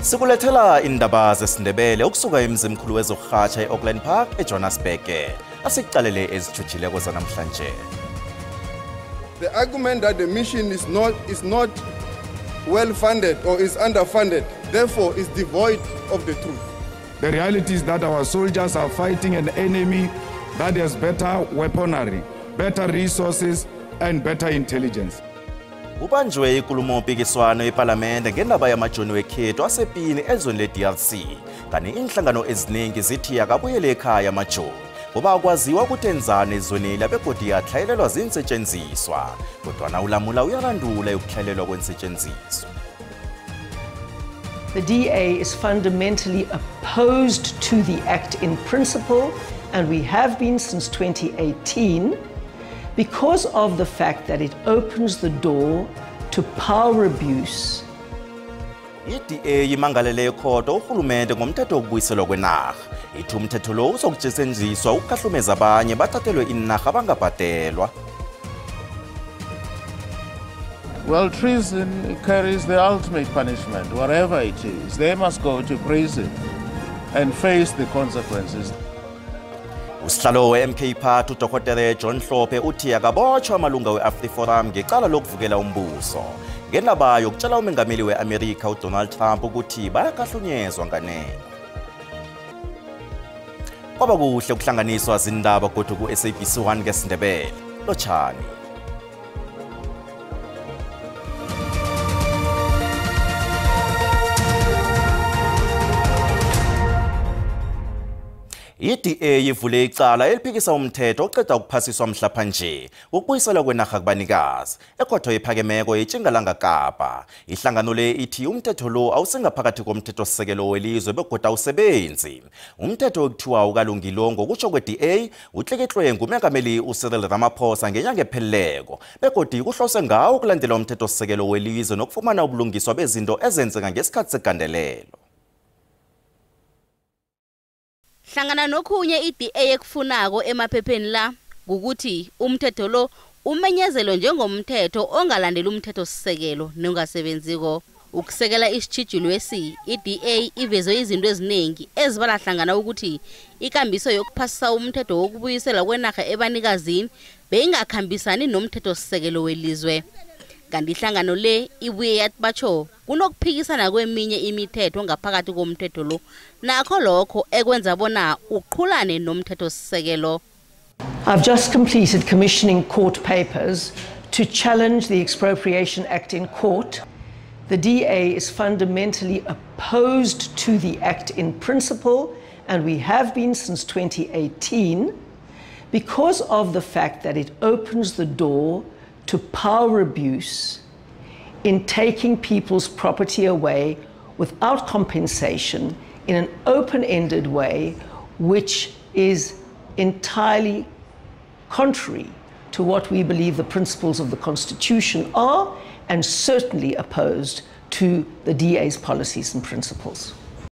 Sikulethela indaba zesiNdebele ukusuka emzimkhulu wezokurhatsha eAuckland Park eJohannesburg. Asikuqalele ezijujileko zanamhlanje. The argument that the mission is not well funded or is underfunded, therefore is devoid of the truth. The reality is that our soldiers are fighting an enemy that has better weaponry, better resources and better intelligence. Ubanjwe ikulumo mpikiswano eParliament ngendaba yamajoni wekhethu asepini ezweni leDRC. Kanti inhlangano eziningi zithi akabuyele ekhaya amajoni. Ngoba akwaziwa ukuthi enzani ezweni labegodi yatlhayelelwa zinsetshenziswa. Kodwa ulamula uyalandula ukutlhayelelwa kwensetshenziswa. The DA is fundamentally opposed to the act in principle, and we have been since 2018, because of the fact that it opens the door to power abuse. I-DA imangalele ekhotho urhulumente ngomthetho wokubuyiselwa kwenarha. Ithi umthetho lo uzokusetshenziswa ukukahlumeza abanye bathathelwe inarha bangabhadelwa. Well, treason carries the ultimate punishment, wherever it is. They must go to prison and face the consequences. Usihlalo we-MK Party uDr John Hlophe uthi akabotshwa amalunga we-AfriForum ngecala lokuvukela umbuso. Ngendaba yokutshela umengameli we-America uDonald Trump ukuthi bayakahlunyezwa nganeno. Kwaba kuhle ukuhlanganiswa zindaba kodwa ku-SABC1 ngesiNdebele. Lotshani. I-DA ivule icala eliphikisa umthetho oqeda ukuphasiswa mhlapha nje ukubuyisela kwenarha kubanikazi ekhotho ephakemeko eTjingalanga Kapa. Ihlangano le ithi umthetho lo awusengaphakathi komthethosisekelo welizwe begoda awusebenzi. Umthetho okuthiwa ukalungilo ngokutsho kwe-DA utlikitlwe ngumengameli uCyril Ramaphosa ngenyanga epheleleko begodi kuhlose ngawo ukulandela umthethosisekelo welizwe nokufumana ubulungiswa bezinto ezenzeka ngesikhathi segandelelo. Hlangana nokhunye i-DA ekufunako emaphepheni la ukuthi umthetho lo umenyezelwe njengomthetho ongalandela umthethosisekelo nongasebenziko. Ukusekela isitshijilo i-DA ivezwe izinto eziningi ezibala hlangana ukuthi ikambiso yokuphasisa umthetho wokubuyisela kwenarha ebanikazini beyingakhambisani nomthethosisekelo welizwe. Kanti ihlangano le ibuye yathi batsho kunokuphikisana kweminye imithetho ngaphakathi komthetho lo nakho lokho ekwenza bona uqhulane nomthethosisekelo. I've just completed commissioning court papers to challenge the Expropriation Act in court. The DA is fundamentally opposed to the act in principle, and we have been since 2018, because of the fact that it opens the door to power abuse in taking people's property away without compensation in an open-ended way, which is entirely contrary to what we believe the principles of the Constitution are, and certainly opposed to the DA's policies and principles.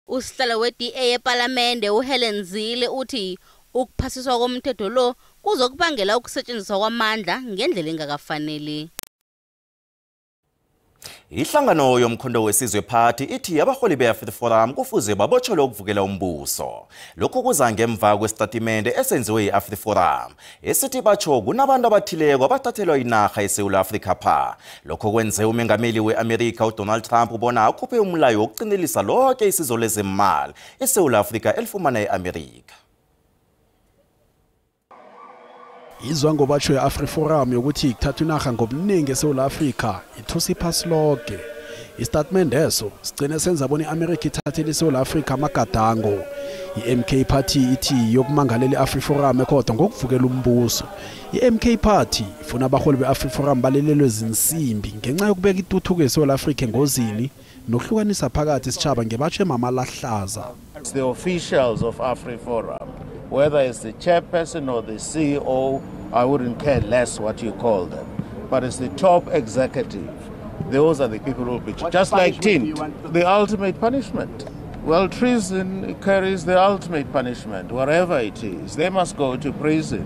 Usihlalo we-DA eParliamente uHelen Zille uthi ukuphasiswa komthetho lo kuzokubangela ukusetshenziswa kwamandla ngendlela engakafanele. Ihlangano yomkhondo wesizwe party ithi abaholi be-AfriForum kufuze babotshelwe ukuvukela umbuso. Lokho kuza ngemva kwesitatimende esenziwe yi-AfriForum esithi batsho kunabantu abathileko abathathelwa inarha eSouth Africa pha. Lokho kwenze umengameli we-America uDonald Trump ubona akhuphe umlayo wokucindelisa lonke isizo lezemali eSouth Africa elifumana e-America. Izwa ngobatsho ye-AfriForum yokuthi ikuthatha inarha ngobuningi eSouth Africa ithusa iphasi lonke. Istatement eso sigcine senza bona i-America ithathele iSouth Africa amagadango. I-MK Party ithi yokumangalela i-AfriForum ekhotho ngokuvukela umbuso. I-MK Party ifuna abaholi be-AfriForum balelelwe zinsimbi ngenxa yokubeka ituthuko eSouth Africa engozini nokuhlukanisa phakathi isitshaba ngebatsho emamalahlaza. The officials of AfriForum, whether it's the chairperson or the CEO, I wouldn't care less what you call them. But it's the top executive. Those are the people who will be just like Tint, the ultimate punishment. Well, treason carries the ultimate punishment, wherever it is. They must go to prison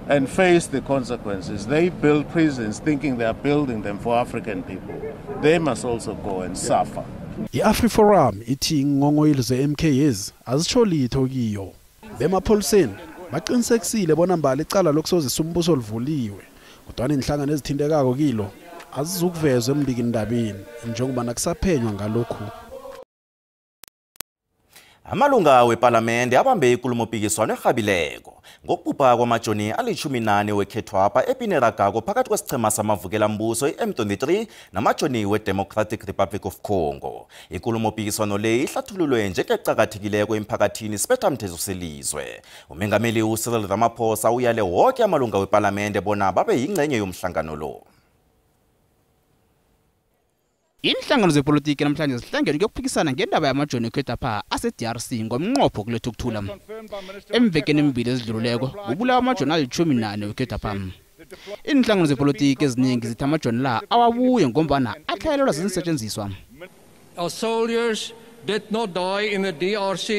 and face the consequences. They build prisons thinking they are building them for African people. They must also go and suffer. I-AfriForum ithi ingongoyilo ze-MKs azitsho litho kiyo. Bemapholiseni baqinisekisile bona mbali icala lokusozisa umbuso olivuliwe. Kodwa inhlangano ezithintekako kilo azizukuvezwa embikindabeni njengoba nakusaphenywa ngalokhu. Amalunga weParlamente abambe inkulumo-mpikiswano erhabileko ngokubhubha kwamajoni ali-14 wekhethwapha ePineragako phakathi kwesichema samavukela-mbuso i-M23 namajoni we-Democratic Republic of Congo. Inkulumo-mpikiswano le ihlathululwe njengecakathekileko emphakathini siphethamthetho selizwe. Umengameli uCyril Ramaphosa uyale wonke amalunga weParlamente bona babe yingxenye yomhlangano lo. Inhlangano zepolitiki namhlanje zihlangene ukuphikisana ngendaba yamajoni ekhethwapha ase-DRC ngomnqopho kuletha ukuthula. Emvekeni embili ezidlulileko kubulawa amajoni ali-14 wekhethwapha. Inhlangano zepolitiki eziningi zithi amajoni la awabuye ngombana atlhayelelwa ziinsetshenziswa. Our soldiers did not die in the DRC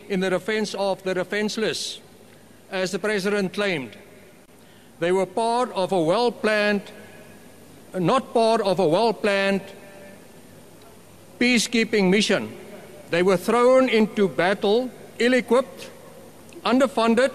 in the defense of the defenseless, as the president claimed. They were part of a well-planned, not part of a well-planned peacekeeping mission. They were thrown into battle, ill-equipped, underfunded,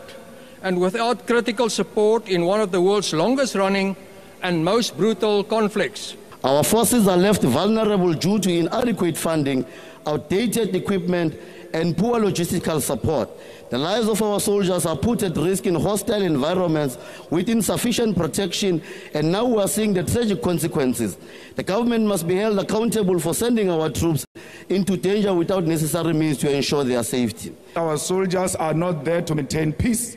and without critical support in one of the world's longest-running and most brutal conflicts. Our forces are left vulnerable due to inadequate funding, outdated equipment, and poor logistical support. The lives of our soldiers are put at risk in hostile environments with insufficient protection, and now we are seeing the tragic consequences. The government must be held accountable for sending our troops into danger without necessary means to ensure their safety. Our soldiers are not there to maintain peace.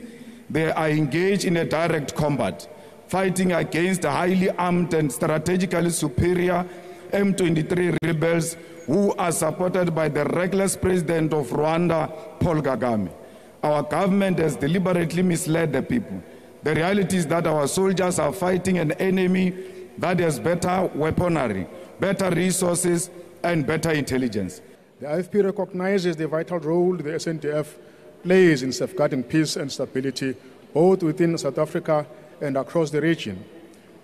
They are engaged in a direct combat, fighting against the highly armed and strategically superior M23 rebels who are supported by the reckless president of Rwanda, Paul Kagame. Our government has deliberately misled the people. The reality is that our soldiers are fighting an enemy that has better weaponry, better resources, and better intelligence. The IFP recognizes the vital role the SNDF plays in safeguarding peace and stability, both within South Africa and across the region.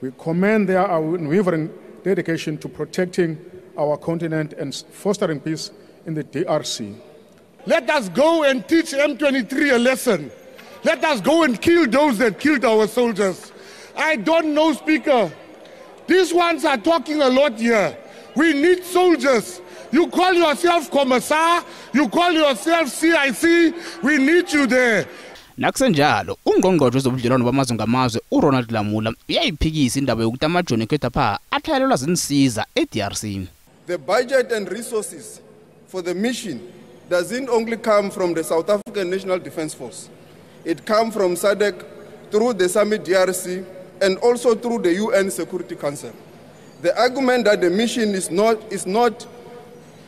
We commend their unwavering dedication to protecting our continent and fostering peace in the DRC. Let us go and teach M23 a lesson. Let us go and kill those that killed our soldiers. I don't know, Speaker. These ones are talking a lot here. We need soldiers. You call yourself Commissar, you call yourself CIC, we need you there. Nakusenjalo ungqongqoshe wezobudlelwano bamazwe ngamazwe uRonald Lamula uyayiphikisa indaba yokuthi amajoni ekhethwapha atlhayelelwa zinsiza eDRC. The budget and resources for the mission doesn't only come from the South African National Defence Force. It comes from SADC through the Summit DRC and also through the UN Security Council. The argument that the mission is not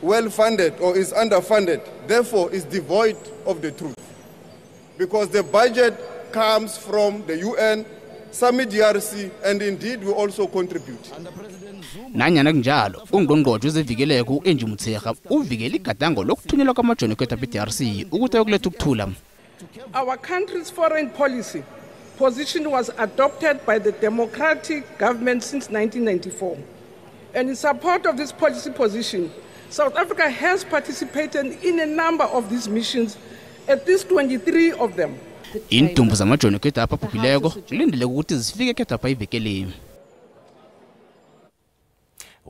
well funded or is underfunded, therefore is devoid of the truth. Because the budget comes from the UN, Summit DRC, and indeed we also contribute. Nanyana kunjalo ungqongqoshe wezevikeleko uEnji Motshekga uvikela igadango lokuthunyelwa kwamajoni ekhethwapha eDRC ukuthi ayokuletha ukuthula. Our country's foreign policy position was adopted by the democratic government since 1994. And in support of this policy position, South Africa has participated in a number of these missions, at least 23 of them. Intumbu zamajoni ekhethwapha aphupileko kulindele ukuthi zifike ekhethwapha ivekeleni.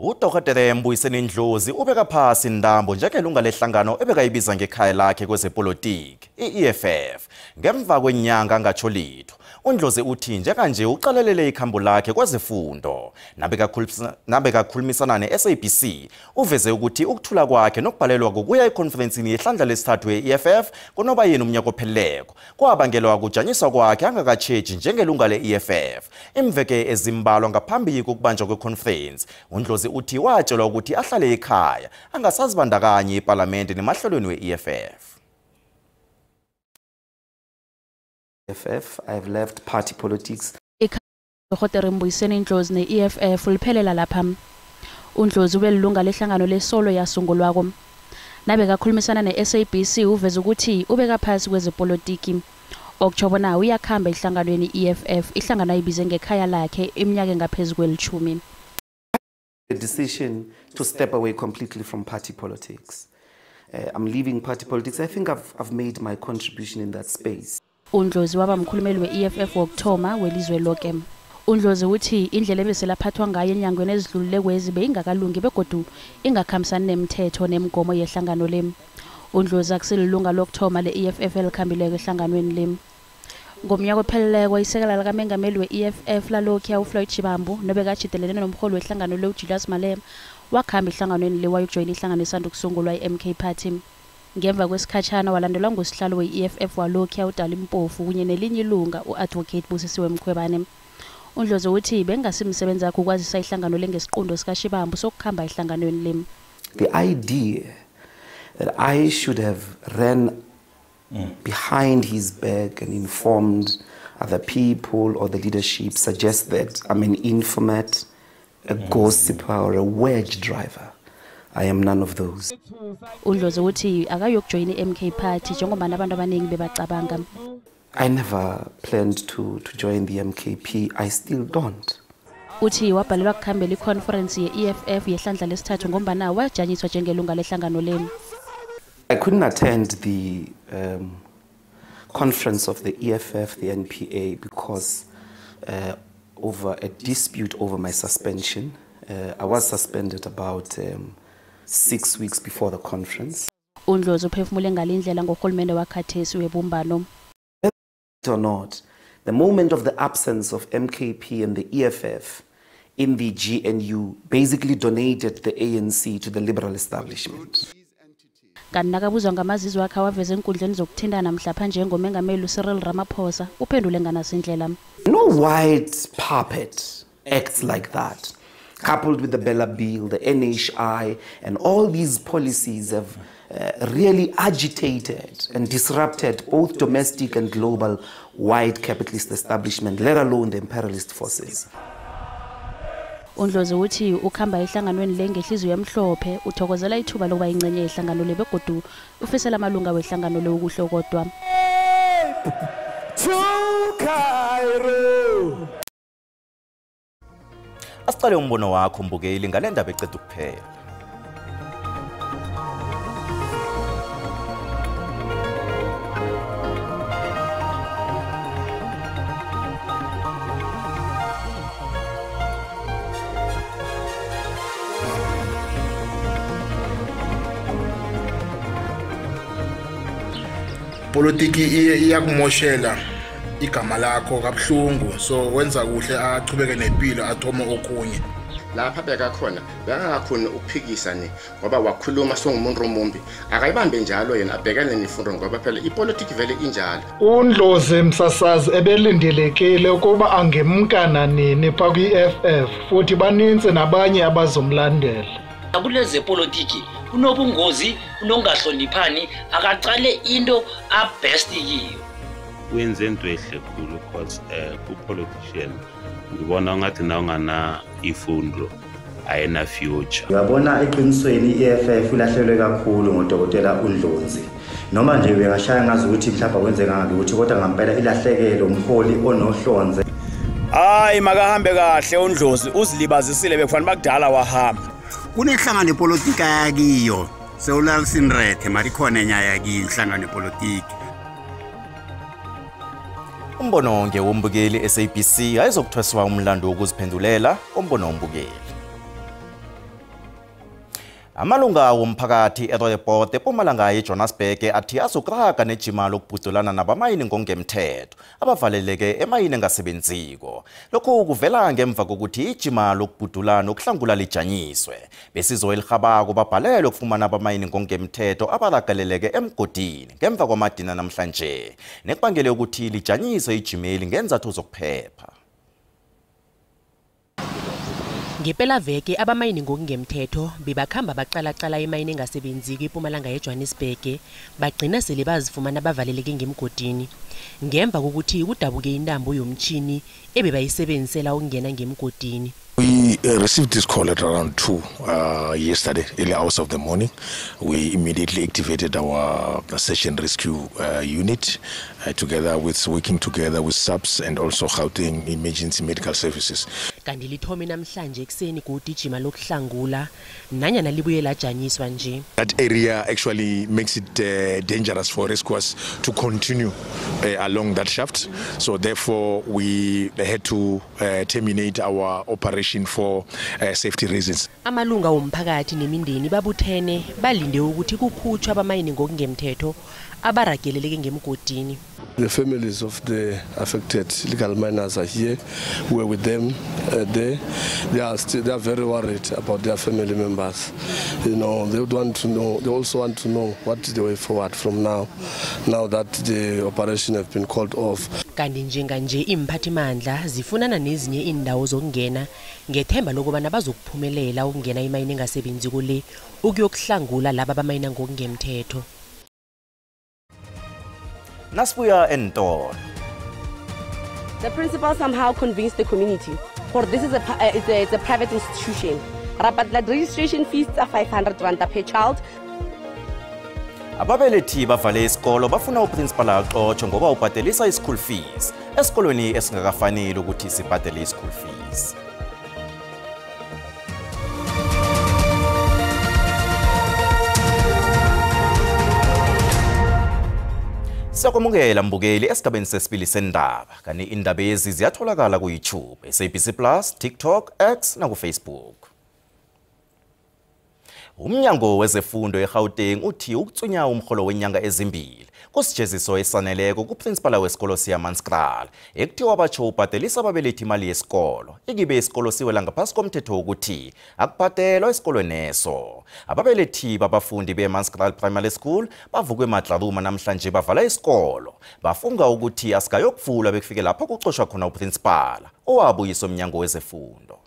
Udokotela Mbuyiseni Ndlozi ubeka phasi indambo njengelunga lehlangano ebekayibiza ngekhaya lakhe kwezepolitiki i-EFF ngemva kwenyanga angatsho litho. uNdlozi uthi njekanje uqalelele ikhambo lakhe kwezifundo nabekakhulumisana ne-SABC uveze ukuthi ukuthula kwakhe nokubhalelwa kokuya ekonferensini yehlandla lesithathu ye-EFF kunoba yena umnyaka opheleleko kwabangelwa ukujanyiswa kwakhe angakatsheji njengelunga le-EFF imveke ezimbalwa ngaphambi kokubanjwa kweconference. uNdlozi uthi watshelwa ukuthi ahlale ekhaya angasazibandakanye eParlamente nemahlelweni we-EFF. I've left party politics. Udokotela Mbuyiseni Ndlozi ne-EFF liphelela lapha. uNdlozi ubelilunga lehlangano lesolo yasungulwako. Nabekakhulumisana ne-SABC uveza ukuthi ubeka phasi kwezepolitiki. Okutshobona uyakhamba ehlanganweni EFF ihlangano ayibize ngekhaya lakhe iminyaka engaphezulu kwe-10. The decision to step away completely from party politics. I'm leaving party politics. I think I've made my contribution in that space. uNdlozi waba mkhulumeli we-EFF wokuthoma welizwe lonke. uNdlozi uthi indlela ebeselaphathwa ngayo enyangweni ezidlulile kwezi beyingakalungi begodu ingakhambisani nemithetho nemigomo yehlangano le. uNdlozi akusilunga lokuthoma le-EFF elikhambileko ehlanganweni le. Ngomnyaka opheleleko isekela likamengameli we-EFF lalokhu uFloyd Shivambu nobekajidelene nomholi wehlangano le uJulius Malema wakhamba ehlanganweni le wayojoyina ihlangano esanda kusungulwa i-MK Party. Ngemva kwesikhatshana walandelwa ngosihlalo we-EFF walokhu uDali Mpofu kunye nelinye ilunga uAdvocate Busisiwe Mkhwebane. uNdlozi uthi bengasimsebenzi yakhe ukwazisa ihlangano lengesiqundo sikaShivambu sokukhamba ehlanganweni le. The idea that I should have ran behind his back and informed other people or the leadership suggests that I'm an informant, a gossiper or a wedge driver. I am none of those. uNdlozi uthi akayokujoyina i-MK Party njengoba abantu abaningi bebacabanga. I never planned to join the MKP. I still don't. Uthi wabhalelwa kukhambela iconference ye-EFF yehlandla lesithathu ngombana wajanyiswa njengelunga lehlangano le. I couldn't attend the conference of the EFF, the NPA, because over a dispute over my suspension. I was suspended about 6 weeks before the conference. uNdlozi uphefumule ngalindlela ngohulumende wakhathesi webumbano. Or not, the moment of the absence of MKP and the EFF in the GNU basically donated the ANC to the liberal establishment. Kanti nakabuzwa ngamazizwe akhe awaveze enkundleni zokuthintana mhlapha njengomengameli uCyril Ramaphosa uphendule nganasindlela. No white puppet acts like that. Coupled with the Bella Bill, the NHI, and all these policies have really agitated and disrupted both domestic and global white capitalist establishment, let alone the imperialist forces. uNdlozi uthi ukhamba ehlanganweni le ngehlizwe emhlophe uthokozela ithuba lokuba ingcenye yehlangano le begodu ufisela amalunga wehlangano le ukuhle kodwa. Asiqale umbono wakho mbukeli ngale ndaba eceda ukuphela. Politiki iyakumoshela igama lakho kabuhlungu, so wenza kuhle achubeke nempilo athoma okunye. Lapha bekakhona bengakhona ukuphikisa ni ngoba wakhuluma songumuntu omumbi akayibambe njalo yena abhekane nefundo ngoba phela ipolitiki vele injalo. uNdlozi Msasazi ebelindelekile ukuba angemkana nini pha kwi-EFF futhi baninzi nabanye abazomlandela. Kuleze politiki kunobungozi kunongahloniphani akaqale into abest yiyo. Wenze into ehle khulu because ku-politician ngibona ngathi nawo ngana ifundo ayena future. Uyabona eqinisweni i-EFF ilahlelwe kakhulu ngodokotela uNdlozi. Noma nje bengashaya ngazi ukuthi mhlawumbe kwenzeka ngabe ukuthi kodwa ngampela ilahlekele umholi onohlonze. Hayi makahambe kahle uNdlozi uzilibazisile bekufanele bakudala wahamba. Kunehlangano politika yakiyo sewulalisinrethe mari khona enya yakiyo inhlangano politiki. Umbono onke wombukeli SABC ayizokuthweswa umlando wokuziphendulela ombono wombukeli. Amalunga womphakathi eRooipoort eMpumalanga yeJohannesburg athi azokraga nejima lokubhudulana nabamayini ngongemthetho abavaleleke emayini engasebenziko. Lokho kuvela ngemva kokuthi ijima lokubhudulana okuhlangula lijanyiswe. Besizo elihabako babhalelwe ukufumana abamayini ngongemthetho abaragaleleke emgodini ngemva kwamadina namhlanje. Nekubangele ukuthi lijanyiswe ijimeli ngenzathu zokuphepha. Ngempela veke abamayini ngokungemthetho bebakhamba baqala emayini engasebenziki eMpumalanga yeJohannesburg bagcina sele bazifumana bavaleleke ngemgodini ngemva kokuthi kudabuke intambo yomtchini ebebayisebenzisela ukungena ngemgodini. We received this call at around 2 yesterday, early hours of the morning. We immediately activated our search and rescue unit, working together with SAPS and also Gauteng Emergency Medical Services. kanti lithome namhlanje ekseni kugijima lokuhlangula nanyana libuye lajanyiswa nje. That area actually makes it dangerous for rescuers to continue along that shaft. So therefore we had to terminate our operation for safety reasons. Amalunga womphakathi nemindeni babuthene balinde ukuthi kukhutshwa abamayini ngokungemthetho abarageleleke ngemgodini. The families of the affected illegal miners are here. We're with them there. They are very worried about their family members. You know, they would want to know. They also want to know what is the way forward from now that the operation have been called off. Kanti njenganje imphathimandla zifunana nezinye indawo zokungena ngethemba lokubana bazokuphumelela ukungena imayini engasebenzi kule ukuyokuhlangula laba abamayina ngokungemthetho. Nasibuya entolo. The principal somehow convinced the community, for this is it's a private institution. But the registration fees are 500 rand per child. Ababelethi bavale isikolo bafuna uprincipal axotshe ngoba ubhadelisa i-school fees esikolweni esingakafanele ukuthi sibhadele i-school fees. Siyakwamukela mbukeli esigabeni sesibili sendaba kanti indaba ezi ziyatholakala ku YouTube, SABC Plus, TikTok, X na ku Facebook. Umnyango wezefundo eGauteng uthi ukutsunya umholo wenyanga ezimbili kusijeziso esaneleko kuprincipal wesikolo siyaManskral ekuthiwa batsho ubhadelisa ababelethi imali yesikolo ikibe isikolo siwela ngaphasi komthetho ukuthi akubhadelwa esikolweni neso. Ababelethi babafundi beManskral Primary School bavukwe madlaluma namhlanje bavala isikolo bafunga ukuthi asikayokuvulwa bekufike lapho kuxoshwa khona uprincipal owabuyisa umnyango wezefundo.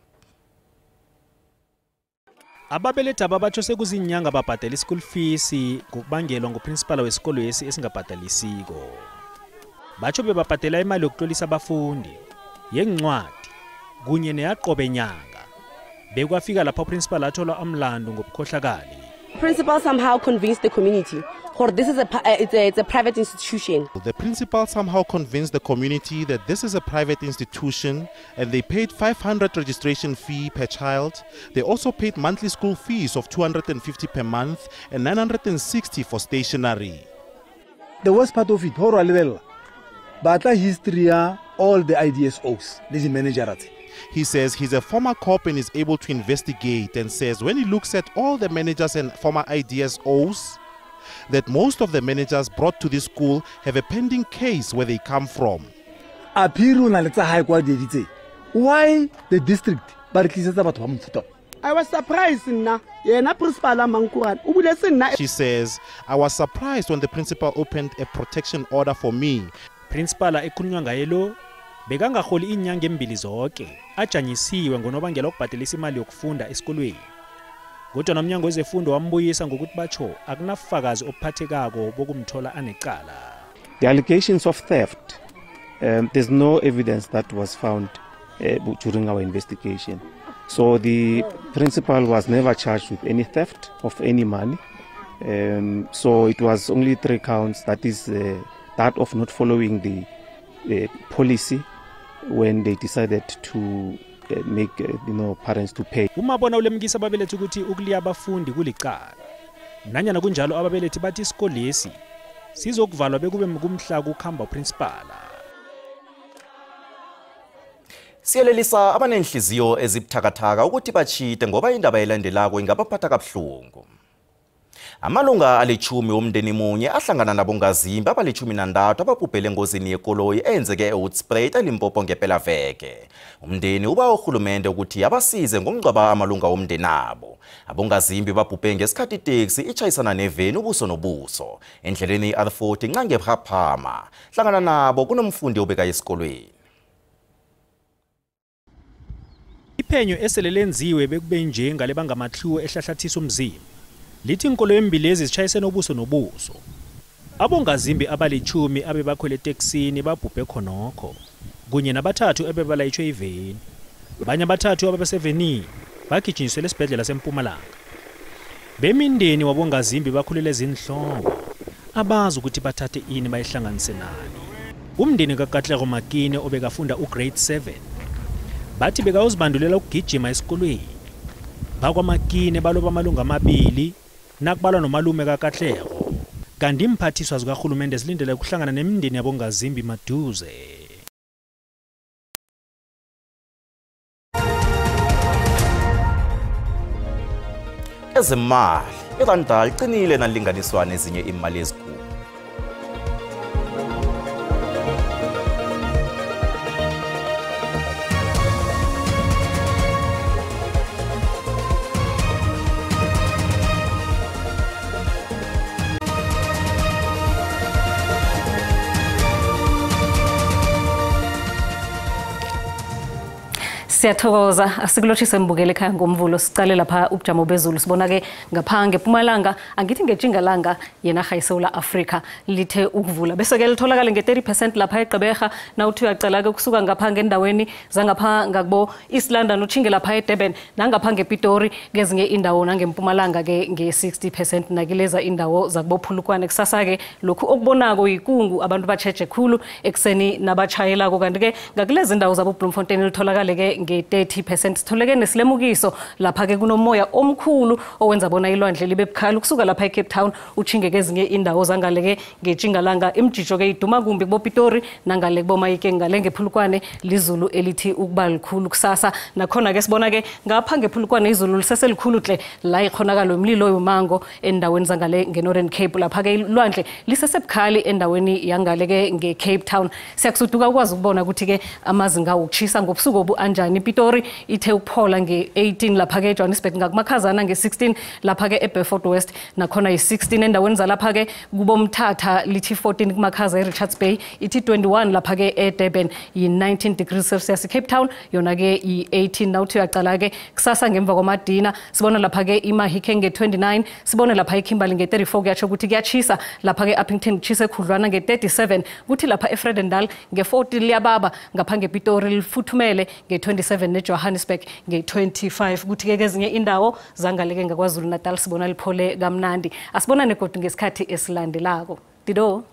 Ababelethi ababatsho sekuzinyanga babhadela school fees ngokubangelwa nguprincipal wesikolo esi esingabhadalisiko. Batsho bebabhadela imali yokutlolisa abafundi, yencwadi kunye neyaqobe nyanga. Bekwafika lapho uprincipal athola amlando ngobukhohlakali. Principal somehow convinced the community, for this is it's a private institution. The principal somehow convinced the community that this is a private institution and they paid 500 registration fee per child. They also paid monthly school fees of 250 per month and 960 for stationery. The worst part of it, but history all the IDSOs, this is manager. He says he's a former cop and is able to investigate and says when he looks at all the managers and former IDSOs, that most of the managers brought to this school have a pending case where they come from. Why the district? I was surprised. She says, I was surprised when the principal opened a protection order for me. Principal ekhulunywa ngaye lo bekangaholi inyanga embili zonke ajanyisiwe ngonobangela okubhadelisa imali yokufunda esikolweni. Kodwa nomnyango wezefundo wambuyisa ngokuthi batsho akunafakazi ophathekako bokumthola anecala. The allegations of theft, there's no evidence that was found during our investigation. So the principal was never charged with any theft of any money. So it was only 3 counts, that is that of not following the policy when they decided to make parents to pay. Umabona ulemkisa ababelethi ukuthi ukuliya abafundi kulicala. Nanyana kunjalo ababelethi bathi isikole lesi sizokuvalwa bekube kumhla kukhamba uprincipal. Siyelelisa abanenhliziyo ezibuthakathaka ukuthi bachite ngoba indaba elandelako ingabaphatha kabuhlungu. Amalunga alichumi omndeni munye ahlangana nabongazimbi abali-13 ababhubhele engozini yekoloyi eyenzeke eHoedspruit eLimpopo ngempela veke. Umndeni uba urhulumente ukuthi abasize ngokungcwaba amalunga omndeni abo. Abongazimbi babhubhe ngesikhathi iteksi ichayisana neveni ubuso nobuso endleleni i-R40 ncange ePhaphama. Hlangana nabo kunomfundi obeka esikolweni. Iphenyo eselelenziwe bekube nje ngale bangamathiwo ehlahlathisa umzimba. Lithi inkolo embili ezitshayisene ubuso nobuso. Abongazimbi abali-10 abebakhwele eteksini babhubhe khonokho kunye nabathathu ebebalayitshwe iveni. Abanye abathathu ababesevenini bagijinyiswe esibhedlela seMpumalanga. Bemindeni wabongazimbi bakhulele ezinhloko abazi ukuthi bathathe ini bayihlanganise nani. Umndeni kaKatlego Makine obekafunda ugrade 7 bathi bekawuzibandulela ukugijima esikolweni. BakwaMakine baloba amalungu amabili nakubalwa nomalume kaKatlego. Kanti imphathiswa zikahulumende zilindele ukuhlangana nemindeni yabongazimbi maduze. Ezemali iranda liqinile nalinganiswa nezinye imali ezikhulu. Siyathokoza asikulotshise mbukele ekhaya ngomvulo sicale lapha ubujamo bezulu sibona ke ngapha ngePumalanga angithi ngeJingalanga yenarha yeSouth Africa lithe ukuvula bese ke litholakala nge30% lapha eGqeberha nawuthi uyacala ke kusuka ngapha ngendaweni zangapha ngakubo East London uchinge lapha eDurban nangapha ngePitori kezinye indawo nangeMpumalanga ke nge60% nakileza indawo zakubo Phulukwane kusasa ke lokhu okubonako yikungu abantu bacheje khulu ekseni nabachayela kanti ke ngakulezi indawo zabo Bloemfontein litholakala ke nge30% sitholeke nesilemukiso lapha ke kunomoya omkhulu owenza bona ilwandle libe bukhali kusuka lapha eCape Town uchinge kezinye indawo zangaleke ngeJingalanga imjijo ke iduma kumbi kuboPitori nangale kubomayike ngale ngePhulukwane lizulu elithi ukuba likhulu kusasa nakhona ke sibona ke ngapha ngePhulukwane izulu liseselikhulu hle la ikhonakala umlilo wemango endaweni zangale ngeNorthern Cape lapha ke ilwandle lisesebukhali endaweni yangale ke ngeCape Town siyakusuduka ukwazi ukubona ukuthi ke amazinga okuchisa ngobusuku obu anjani Pitori ithe ukuphola nge18 lapha ke Johannesburg ngakumakhazana nge16 lapha ke eBedford West nakhona yi16 endaweni zalapha ke kubomthatha lithi 14 kumakhaza eRichards Bay ithi 21 lapha ke eDurban yi19 degrees Celsius Cape Town yona ke yi18 nawuthi uyaqala ke kusasa ngemva kwamadina sibona lapha ke iMahike nge29 sibone lapha eKimberley nge34 kuyatsho ukuthi kuyachisa lapha ke Uppington kuchise khudlwana nge37 kuthi lapha eFredendal nge40 liyababa ngapha ngePitori lifuthumele nge27 neJohannesburg nge25 kuthi ke kezinye indawo zangaleke ngakwaZulu Natal sibona liphole kamnandi asibona negodwa ngesikhathi esilandelako Dido